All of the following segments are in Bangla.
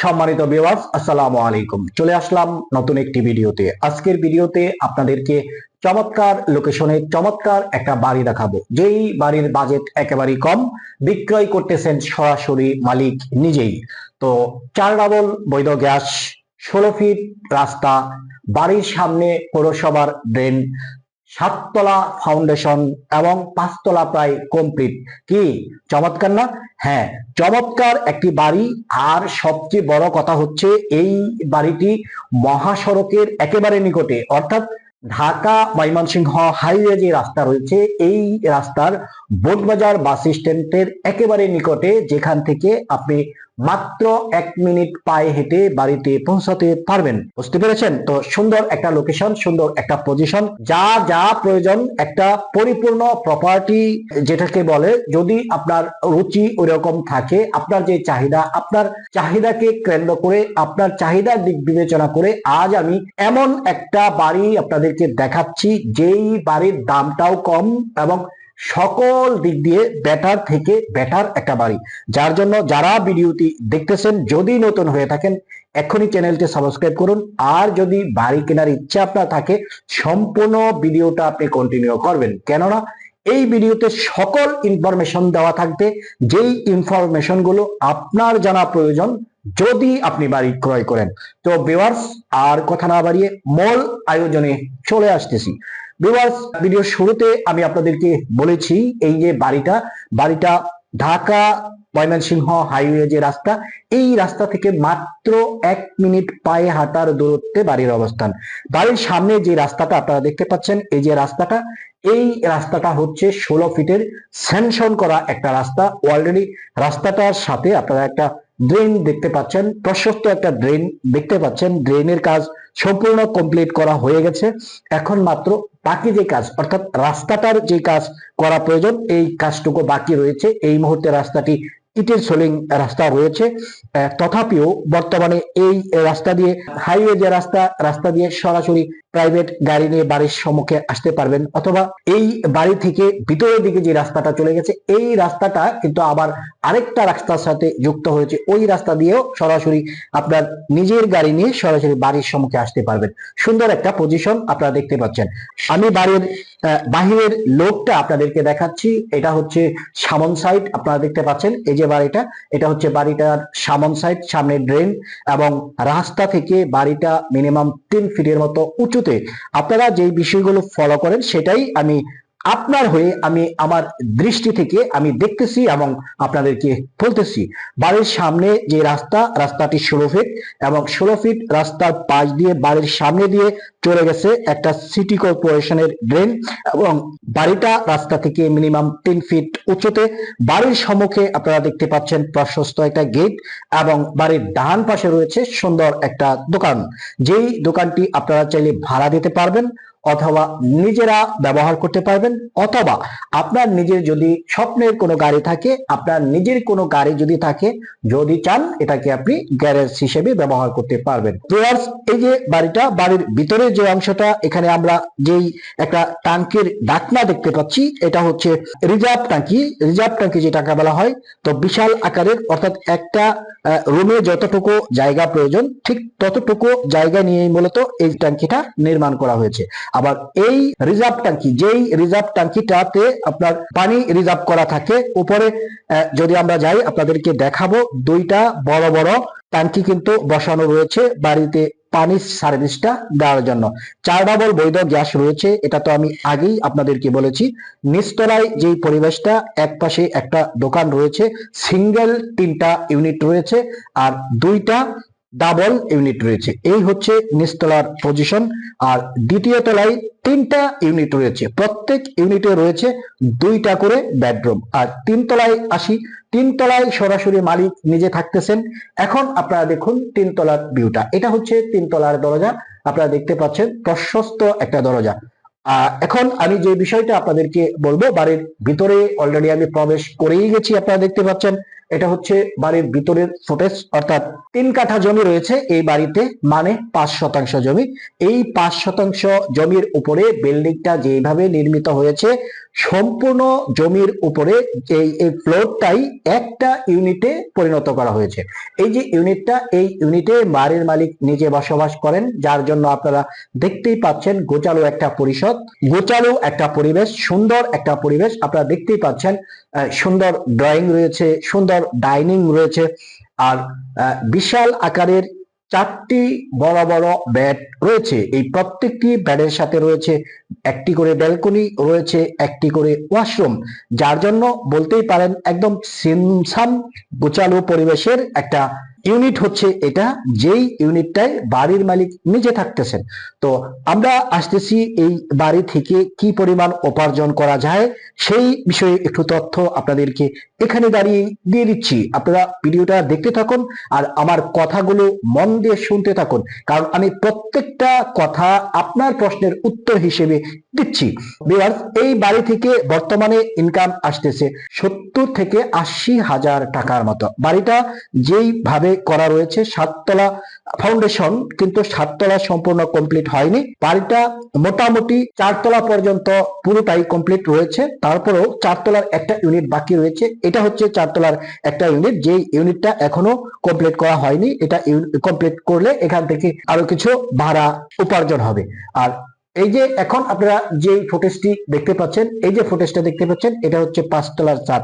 সম্মানিত ভিউয়ার্স, আসসালামু আলাইকুম। চলে আসলাম নতুন একটি ভিডিওতে। আজকের ভিডিওতে আপনাদেরকে চমৎকার লোকেশনে চমৎকার একটা বাড়ি দেখাবো, যেই বাড়ির বাজেট একেবারেই কম, বিক্রয় করতেছেন সরাসরি মালিক নিজেই। তো 4 ডাবল বৈধ গ্যাস, 16 ফিট রাস্তা, বাড়ির সামনে পৌরসভার ড্রেন, 7 তলা ফাউন্ডেশন এবং 5 তলা প্রায় কমপ্লিট। কি চমৎকার না? হ্যাঁ, চমৎকার একটি বাড়ি। আর সবচেয়ে বড় কথা হচ্ছে এই বাড়িটি মহাসড়কের একেবারে নিকটে, অর্থাৎ ঢাকা ময়মনসিংহ হাইওয়ে যে রাস্তা রয়েছে, এই রাস্তার বোটবাজার বাস স্ট্যান্ডের একেবারে নিকটে, যেখান থেকে আপনি মাত্র 1 মিনিট পায়ে হেঁটে বাড়িতে পৌঁছাতে পারবেন। বুঝতে পেরেছেন তো? সুন্দর একটা লোকেশন, সুন্দর একটা পজিশন, যা যা প্রয়োজন একটা পরিপূর্ণ প্রপার্টি যেটাকে বলে। যদি আপনার রুচি ওইরকম থাকে, আপনার যে চাহিদা, আপনার চাহিদাকে কেন্দ্র করে, আপনার চাহিদার দিক বিবেচনা করে আজ আমি এমন একটা বাড়ি আপনাদেরকে দেখাচ্ছি, যেই বাড়ির দামটাও কম এবং সকল দিক দিয়ে বেটার থেকে বেটার একটা বাড়ি। যার জন্য যারা ভিডিওটি দেখতেছেন, যদি নতুন হয়ে থাকেন এখনই চ্যানেলটি সাবস্ক্রাইব করুন। আর যদি বাড়ি কেনার ইচ্ছা আপনার থাকে, সম্পূর্ণ ভিডিওটা আপনি কন্টিনিউ করবেন, কেননা এই ভিডিওতে সকল ইনফরমেশন দেওয়া থাকবে, যেই ইনফরমেশন গুলো আপনার জানা প্রয়োজন যদি আপনি বাড়ি ক্রয় করেন। তো ভিউয়ার্স, আর কথা না বাড়িয়ে মূল আয়োজনে চলে আসতেছি। ভিউয়ার্স, ভিডিওর শুরুতে আমি আপনাদেরকে বলেছি, এই যে বাড়িটা ঢাকা ময়মনসিংহ হাইওয়ে যে রাস্তা, এই রাস্তা থেকে মাত্র 1 মিনিট পায়ে হাঁটার দূরত্বে বাড়ির অবস্থান। বাড়ির সামনে যে রাস্তাটা আপনারা দেখতে পাচ্ছেন, এই রাস্তাটা হচ্ছে 16 ফিটের স্যাংশন করা একটা রাস্তা। অলরেডি রাস্তাটার সাথে আপনারা একটা ড্রেন দেখতে পাচ্ছেন, প্রশস্ত একটা ড্রেন দেখতে পাচ্ছেন। ড্রেনের কাজ সম্পূর্ণ কমপ্লিট করা হয়ে গেছে। এখন মাত্র বাকি যে কাজ, অর্থাৎ রাস্তাটার যে কাজ করা প্রয়োজন, এই কাজটুকু বাকি রয়েছে। এই মুহূর্তে রাস্তাটি ইটের সোলিং রাস্তা রয়েছে। তথাপিও বর্তমানে এই রাস্তা দিয়ে, হাইওয়ে যে রাস্তা দিয়ে সরাসরি প্রাইভেট গাড়ি নিয়ে বাড়ির সম্মুখে আসতে পারবেন, অথবা এই বাড়ি থেকে ভিতরের দিকে যে রাস্তাটা চলে গেছে, এই রাস্তাটা কিন্তু আবার আরেকটা রাস্তার সাথে যুক্ত হয়েছে। ওই রাস্তা দিয়েও সরাসরি আপনার নিজের গাড়ি নিয়ে সরাসরি বাড়ির সম্মুখে আসতে পারবেন। সুন্দর একটা পজিশন আপনারা দেখতে পাচ্ছেন। আমি বাড়ির বাহিরের লোকটা আপনাদেরকে দেখাচ্ছি। এটা হচ্ছে সামন সাইড, আপনারা দেখতে পাচ্ছেন। এই যে বাড়িটা, এটা হচ্ছে বাড়িটার সামন সাইড, সামনে ড্রেন এবং রাস্তা থেকে বাড়িটা মিনিমাম 3 ফিটের মতো উঁচুতে। আপনারা যেই বিষয়গুলো ফলো করেন সেটাই আমি আপনার হয়ে, আমি আমার দৃষ্টি থেকে আমি দেখতেছি এবং আপনাদেরকে বলতেছি। বাড়ির সামনে যে রাস্তাটি 16 ফিট এবং 16 ফিট রাস্তার পাশ দিয়ে বাড়ির সামনে দিয়ে চলে গেছে একটা সিটি কর্পোরেশনের ড্রেন, এবং বাড়িটা রাস্তা থেকে মিনিমাম 3 ফিট উঁচুতে। বাড়ির সম্মুখে আপনারা দেখতে পাচ্ছেন প্রশস্ত একটা গেট, এবং বাড়ির ডান পাশে রয়েছে সুন্দর একটা দোকান, যেই দোকানটি আপনারা চাইলে ভাড়া দিতে পারবেন অথবা নিজেরা ব্যবহার করতে পারবেন, অথবা আপনার নিজের যদি স্বপ্নের কোনো গাড়ি থাকে, আপনার নিজের কোনো গাড়ি যদি থাকে, যদি চান এটাকে আপনি গ্যারেজ হিসেবে ব্যবহার করতে পারবেন। ভিউয়ার্স, এই যে বাড়ির ভিতরে যে অংশটা, এখানে আমরা যেই একটা ট্যাঙ্কির ঢাকনা দেখতে পাচ্ছি, এটা হচ্ছে রিজার্ভ ট্যাঙ্কি যেটাকে বলা হয়। তো বিশাল আকারের, অর্থাৎ একটা রুমে যতটুকু জায়গা প্রয়োজন ঠিক ততটুকু জায়গা নিয়েই মূলত এই ট্যাঙ্কিটা নির্মাণ করা হয়েছে। আবার এই যেই রিজার্ভ ট্যাঙ্কিটাতে আপনার পানি রিজার্ভ করা থাকে উপরে। যদি আমরা যাই আপনাদেরকে দেখাবো, 2টা বড় বড় ট্যাঙ্কি কিন্তু বসানো রয়েছে বাড়িতে পানির সার্ভিসটা দেওয়ার জন্য। 4 ডাবল বৈধ গ্যাস রয়েছে, এটা তো আমি আগেই আপনাদেরকে বলেছি। নিচতলায় যেই পরিবেশটা, এক পাশে একটা দোকান রয়েছে, সিঙ্গেল 3টা ইউনিট রয়েছে আর 2টা ডাবল ইউনিট রয়েছে। এই হচ্ছে নিচতলার পজিশন। আর দ্বিতীয় তলায় 3টা ইউনিট রয়েছে, প্রত্যেক ইউনিটে রয়েছে 2টা করে বেডরুম। আর 3 তলায় আসি, 3 তলায় সরাসরি মালিক নিজে থাকতেছেন। এখন আপনারা দেখুন 3 তলার ভিউটা, এটা হচ্ছে 3 তলার দরজা। আপনারা দেখতে পাচ্ছেন প্রশস্ত একটা দরজা। এখন আমি যে বিষয়টা আপনাদেরকে বলবো, বাড়ির ভিতরে অলরেডি আমি প্রবেশ করেই গেছি, আপনারা দেখতে পাচ্ছেন। এটা হচ্ছে বাড়ির ভিতরের ফুটেজ, অর্থাৎ 3 কাঠা জমি রয়েছে এই বাড়িতে, মানে 5% জমি। এই 5% জমির উপরে বিল্ডিংটা যেভাবে নির্মিত হয়েছে, সম্পূর্ণ জমির উপরে এই ফ্লোরটাই একটা ইউনিটে পরিণত করা হয়েছে। এই যে ইউনিটটা, এই ইউনিটে বাড়ির মালিক নিজে বসবাস করেন, যার জন্য আপনারা দেখতেই পাচ্ছেন গোছালো একটা পরিষদ, গোছালো একটা পরিবেশ, সুন্দর একটা পরিবেশ আপনারা দেখতেই পাচ্ছেন। সুন্দর ড্রয়িং রয়েছে, সুন্দর ডাইনিং রয়েছে, আর বিশাল আকারের 4টি বড় বড় বেড রয়েছে। এই প্রত্যেকটি বেডের সাথে রয়েছে একটি করে ব্যালকনি, রয়েছে একটি করে ওয়াশরুম, যার জন্য বলতেই পারেন একদম সিমসাম গোছালো পরিবেশের একটা ইউনিট হচ্ছে এটা, যেই ইউনিটটায় বাড়ির মালিক নিজে থাকতেছেন। তো আমরা আসতেছি এই বাড়ি থেকে কি পরিমাণ উপার্জন করা যায় সেই বিষয়ে একটু তথ্য আপনাদেরকে এখানে দাঁড়িয়ে দিয়ে দিচ্ছি। আপনারা ভিডিওটা দেখতে থাকুন আর আমার কথাগুলো মন দিয়ে শুনতে থাকুন, কারণ আমি প্রত্যেকটা কথা আপনার প্রশ্নের উত্তর হিসেবে দিচ্ছি। ভিউয়ার্স, এই বাড়ি থেকে বর্তমানে ইনকাম আসতেছে 70 থেকে 80 হাজার টাকার মতো। বাড়িটা যেইভাবে করা রয়েছে, 7 তলা ফাউন্ডেশন, কিন্তু 7 তলা সম্পূর্ণ কমপ্লিট হয়নি। বাড়িটা মোটামুটি 4 তলা পর্যন্ত পুরোটাই কমপ্লিট রয়েছে, তারপরেও 4 তলার একটা ইউনিট বাকি রয়েছে। এটা হচ্ছে 4 তলার একটা ইউনিট, যে ইউনিটটা এখনো কমপ্লিট করা হয়নি। এটা কমপ্লিট করলে এখান থেকে আরো কিছু ভাড়া উপার্জন হবে। আর এই যে এখন আপনারা যে ফুটেজটি দেখতে পাচ্ছেন, এই যে ফুটেজটা দেখতে পাচ্ছেন, এটা হচ্ছে 5 তলার ছাদ।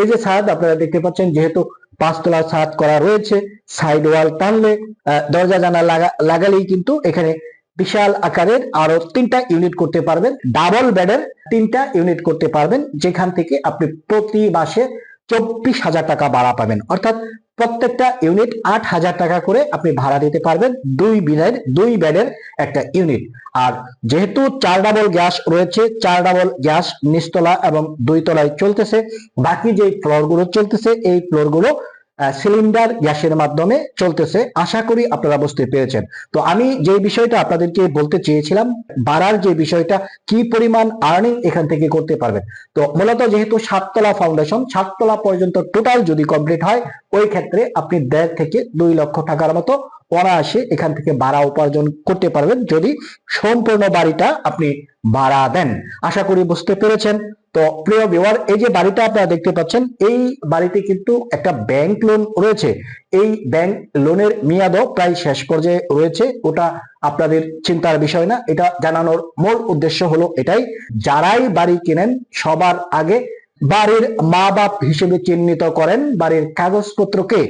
এই যে ছাদ আপনারা দেখতে পাচ্ছেন, যেহেতু 5 তলার ছাদ করা রয়েছে, সাইড ওয়াল টানলে দরজা জানালা লাগালেই কিন্তু এখানে বিশাল আকারের আরো 3টা ইউনিট করতে পারবেন, ডাবল বেডের 3টা ইউনিট করতে পারবেন, যেখান থেকে আপনি প্রতি মাসে 24,000 টাকা ভাড়া পাবেন। অর্থাৎ প্রত্যেকটা ইউনিট 8,000 টাকা করে আপনি ভাড়া দিতে পারবেন, 2 বেডের একটা ইউনিট। আর যেহেতু 4 ডাবল গ্যাস রয়েছে, 4 ডাবল গ্যাস নিচতলা এবং 2 তলায় চলতেছে, বাকি যে ফ্লোর গুলো চলতেছে এই ফ্লোর গুলো সিলিন্ডার গ্যাসের মাধ্যমে চলতেছে। আশা করি আপনারা বুঝতে পেরেছেন। তো আমি যে বিষয়টা আপনাদেরকে বলতে চেয়েছিলাম, ভাড়ার যে বিষয়টা, কি পরিমাণ আর্নিং এখান থেকে করতে পারবেন। তো মূলত যেহেতু 7 তলা ফাউন্ডেশন, 7 তলা পর্যন্ত টোটাল যদি কমপ্লিট হয়, ওই ক্ষেত্রে আপনি 1.5 থেকে 2 লক্ষ টাকার মতো অনায়াসে এখান থেকে ভাড়া উপার্জন করতে পারবেন, যদি সম্পূর্ণ বাড়িটা আপনি ভাড়া দেন। আশা করি বুঝতে পেরেছেন। তো প্রিয় ভিউয়ার, এই যে বাড়িটা আপনারা দেখতে পাচ্ছেন, এই বাড়িতে কিন্তু একটা ব্যাংক লোন রয়েছে। এই ব্যাংক লোনের মেয়াদও প্রায় শেষ পর্যায়ে রয়েছে, ওটা আপনাদের চিন্তার বিষয় না। এটা জানানোর মূল উদ্দেশ্য হলো এটাই, যারাই বাড়ি কেনেন সবার আগে বাড়ির মা বাপ হিসেবে চিহ্নিত করেন বাড়ির কাগজপত্রকে,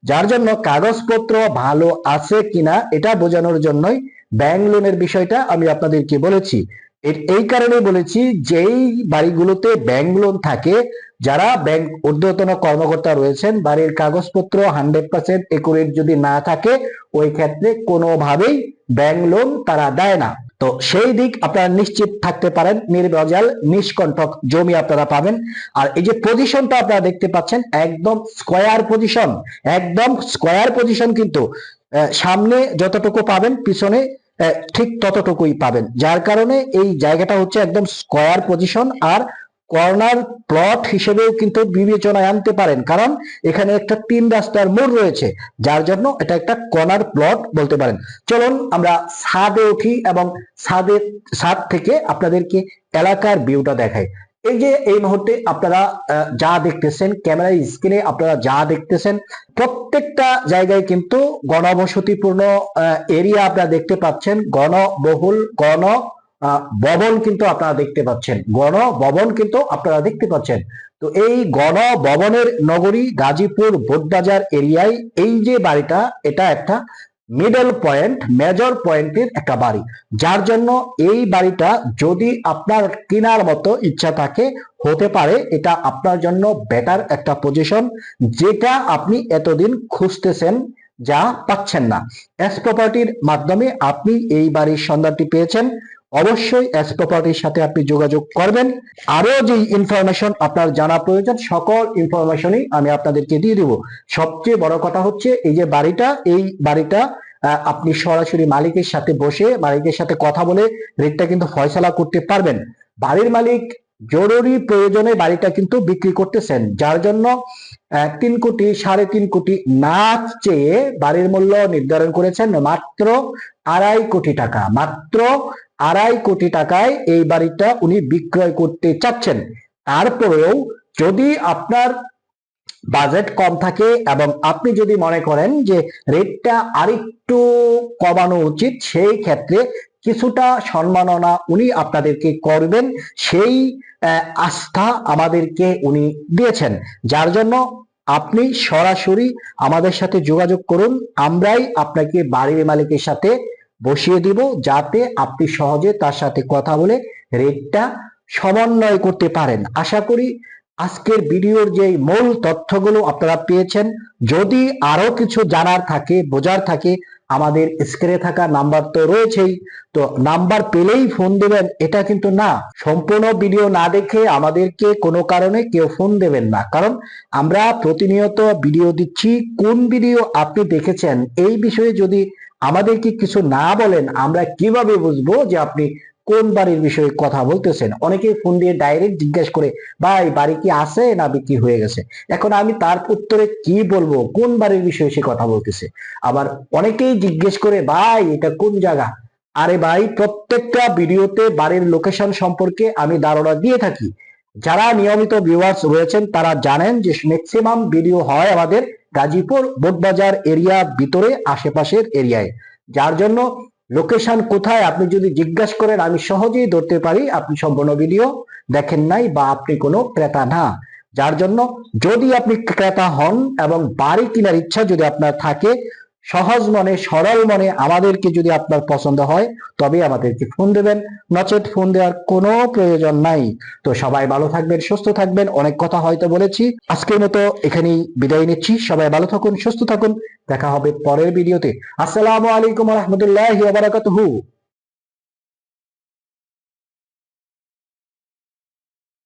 যার জন্য কাগজপত্র ভালো আছে কিনা এটা বোঝানোর জন্যই ব্যাংক লোনের বিষয়টা আমি আপনাদেরকে বলেছি। এই কারণে বলেছি, যেই বাড়িগুলোতে ব্যাংক লোন থাকে, যারা ব্যাংক ঊর্ধ্বতন কর্মকর্তা রয়েছেন, বাড়ির কাগজপত্র 100% একুরেট যদি না থাকে, ওই ক্ষেত্রে কোনোভাবেই ব্যাংক লোন তারা দেয় না। তো সেই দিক আপনারা নিশ্চিত থাকতে পারেন, নির্ভেজাল নিষ্কণ্টক জমি আপনারা পাবেন। আর এই যে পজিশনটা আপনারা দেখতে পাচ্ছেন, একদম স্কয়ার পজিশন, একদম স্কয়ার পজিশন, কিন্তু সামনে যতটুকু পাবেন পিছনে ঠিক ততটুকুই পাবেন, যার কারণে এই জায়গাটা হচ্ছে একদম স্কয়ার পজিশন। আর কর্নার প্লট হিসেবেও কিন্তু বিবেচনায় আনতে পারেন, কারণ এখানে একটা 3 রাস্তার মোড় রয়েছে, যার জন্য এটা একটা কর্নার প্লট বলতে পারেন। চলুন আমরা ছাদে উঠি এবং ছাদ থেকে আপনাদেরকে এলাকার ভিউটা দেখাই। এই যে এই মুহূর্তে আপনারা যা দেখতেছেন, ক্যামেরা স্ক্রিনে আপনারা যা দেখতেছেন, প্রত্যেকটা জায়গায় কিন্তু ঘনবসতিপূর্ণ এরিয়া আপনারা দেখতে পাচ্ছেন। ঘনবহুল ভবন কিন্তু আপনারা দেখতে পাচ্ছেন, গণভবন কিন্তু আপনারা দেখতে পাচ্ছেন। তো এই গণভবনের নগরী গাজীপুর বোটবাজার এরিয়ায় এই যে বাড়িটা, এটা একটা মিডল পয়েন্ট, মেজর পয়েন্টের একটা বাড়ি, যার জন্য এই বাড়িটা যদি আপনার কেনার মতো ইচ্ছা থাকে, হতে পারে এটা আপনার জন্য বেটার একটা পজিশন, যেটা আপনি এতদিন খুঁজতেছেন, যা পাচ্ছেন না। এস প্রপার্টির মাধ্যমে আপনি এই বাড়ির সন্ধানটি পেয়েছেন। অবশ্যই এস প্রপার্টির সাথে আপনি যোগাযোগ করবেন। আরো যে ইনফরমেশন আপনার জানা প্রয়োজন, সকল ইনফরমেশনই আমি আপনাদেরকে দিয়ে দিব। সবচেয়ে বড় কথা হচ্ছে এই যে বাড়িটা, এই বাড়িটা আপনি সরাসরি মালিকের সাথে বসে, মালিকের সাথে কথা বলে রেটটা কিন্তু ফয়সালা করতে পারবেন। বাড়ির মালিক জরুরি প্রয়োজনে বাড়িটা কিন্তু বিক্রি করতেছেন, যার জন্য 3 কোটি 3.5 কোটি না চেয়ে বাড়ির মূল্য নির্ধারণ করেছেন মাত্র 2.5 কোটি টাকা। মাত্র 2.5 কোটি টাকায় এই বাড়িটা উনি বিক্রয় করতে চাচ্ছেন। তারপরেও যদি আপনার বাজেট কম থাকে এবং আপনি যদি মনে করেন যে রেটটা আরেকটু কমানো উচিত, সেই ক্ষেত্রে কিছুটা সম্মাননা উনি আপনাদেরকে করবেন, সেই আস্থা আমাদেরকে উনি দিয়েছেন। যার জন্য আপনি সরাসরি আমাদের সাথে যোগাযোগ করুন, আমরাই আপনাকে বাড়ির মালিকের সাথে বসিয়ে দিব, যাতে আপনি সহজে তার সাথে কথা বলে রেটটা সমন্বয় করতে পারেন। আশা করি আজকের ভিডিওর যে মূল তথ্যগুলো আপনারা পেয়েছেন। যদি আরো কিছু জানার থাকে, বোঝার থাকে, আমাদের স্ক্রিনে থাকা নাম্বার তো রয়েছেই, তো নাম্বার পেলেই ফোন দেবেন এটা কিন্তু না। সম্পূর্ণ ভিডিও না দেখে আমাদেরকে কোনো কারণে কেউ ফোন দেবেন না, কারণ আমরা প্রতিনিয়ত ভিডিও দিচ্ছি। কোন ভিডিও আপনি দেখেছেন এই বিষয়ে যদি আমাদেরকে কিছু না বলেন, আমরা কিভাবে বুঝবো যে আপনি কোন বাড়ির বিষয়ে কথা বলতেছেন? অনেকে ফোন দিয়ে ডাইরেক্ট জিজ্ঞেস করে, ভাই বাড়ি কি আছে না বিক্রি হয়ে গেছে? এখন আমি তার উত্তরে কি বলবো? কোন বাড়ির বিষয়ে সে কথা বলতেছে? আবার অনেকেই জিজ্ঞেস করে, ভাই এটা কোন জায়গা? আরে ভাই, প্রত্যেকটা ভিডিওতে বাড়ির লোকেশন সম্পর্কে আমি ধারণা দিয়ে থাকি। যারা নিয়মিত ভিউয়ার্স রয়েছেন তারা জানেন যে ম্যাক্সিমাম ভিডিও হয় আমাদের গাজীপুর বোটবাজার এরিয়া ভিতরে, আশেপাশের এরিয়ায়। যার জন্য লোকেশন কোথায় আপনি যদি জিজ্ঞাসা করেন, আমি সহজেই ধরতে পারি আপনি সম্পূর্ণ ভিডিও দেখেন নাই বা আপনি কোনো ক্রেতা না। যার জন্য যদি আপনি ক্রেতা হন এবং বাড়ি কেনার ইচ্ছা যদি আপনার থাকে, সহজ মনে সরল মনে আমাদেরকে যদি আপনার পছন্দ হয়, তবে আমাদেরকে ফোন দেবেন, নচেত ফোন দেওয়ার কোনো প্রয়োজন নাই। তো সবাই ভালো থাকবেন, সুস্থ থাকবেন। অনেক কথা হয়তো বলেছি, আজকের মতো এখানেই বিদায় নিচ্ছি। সবাই ভালো থাকুন, সুস্থ থাকুন, দেখা হবে পরের ভিডিওতে। আসসালামু আলাইকুম ওয়া রাহমাতুল্লাহি ওয়া বারাকাতুহু।